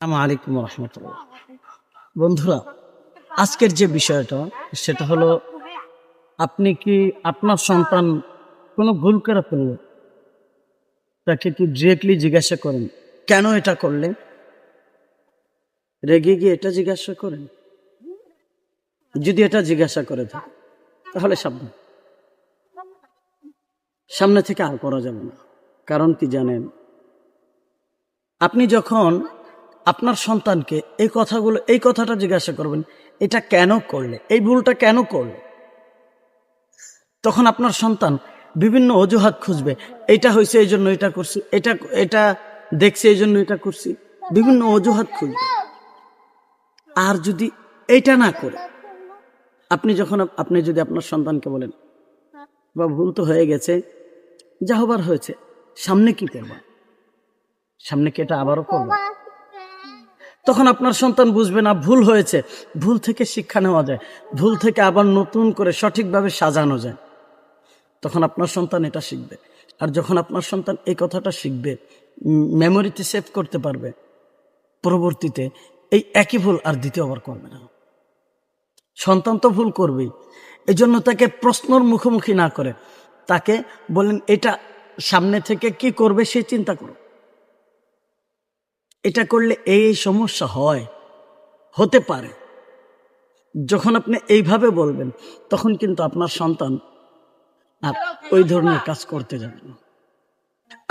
আসসালামু আলাইকুম রহমতুল্লাহ। বন্ধুরা, আজকের যে বিষয়টা সেটা হলো, আপনি কি আপনার সন্তান কোনো ভুল করে ফেললে তাকে কি ডিরেক্টলি জিজ্ঞাসা করেন কেন এটা করলেন? রেগে গিয়ে এটা জিজ্ঞাসা করেন? যদি এটা জিজ্ঞাসা করে থাকে তাহলে সাবধান, সামনে থেকে আর করা যাবে না। কারণ কি জানেন, আপনি যখন আপনার সন্তানকে এই কথাটা জিজ্ঞাসা করবেন, এটা কেন করলে, এই ভুলটা কেন করলে, তখন আপনার সন্তান বিভিন্ন অজুহাত খুঁজবে। এটা হয়েছে এই জন্য এটা করছি, এটা এটা দেখছে এই জন্য এটা করছি, বিভিন্ন অজুহাত খুঁজবে। আর যদি এটা না করে আপনি যদি আপনার সন্তানকে বলেন, বা ভুল তো হয়ে গেছে, যা হবার হয়েছে, সামনে কি করবা, সামনে কি এটা আবারও করবা, তখন আপনার সন্তান বুঝবে না ভুল হয়েছে, ভুল থেকে শিক্ষা নেওয়া যায়, ভুল থেকে আবার নতুন করে সঠিকভাবে সাজানো যায়। তখন আপনার সন্তান এটা শিখবে। আর যখন আপনার সন্তান এই কথাটা শিখবে, মেমোরিতে সেভ করতে পারবে, পরবর্তীতে এই একই ভুল আর দ্বিতীয়বার করবে না। সন্তান তো ভুল করবেই, এই জন্য তাকে প্রশ্নর মুখোমুখি না করে তাকে বলেন, এটা সামনে থেকে কি করবে সে চিন্তা করো, এটা করলে এই সমস্যা হতে পারে। যখন আপনি এইভাবে বলবেন, তখন কিন্তু আপনার সন্তান আর ওই ধরনের কাজ করতে যাবে না।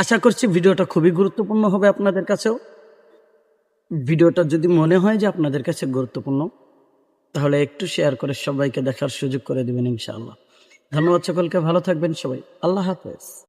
আশা করছি ভিডিওটা খুবই গুরুত্বপূর্ণ হবে আপনাদের কাছেও। ভিডিওটা যদি মনে হয় যে আপনাদের কাছে গুরুত্বপূর্ণ, তাহলে একটু শেয়ার করে সবাইকে দেখার সুযোগ করে দেবেন ইনশাআল্লাহ। ধন্যবাদ সকলকে, ভালো থাকবেন সবাই, আল্লাহ হাফেজ।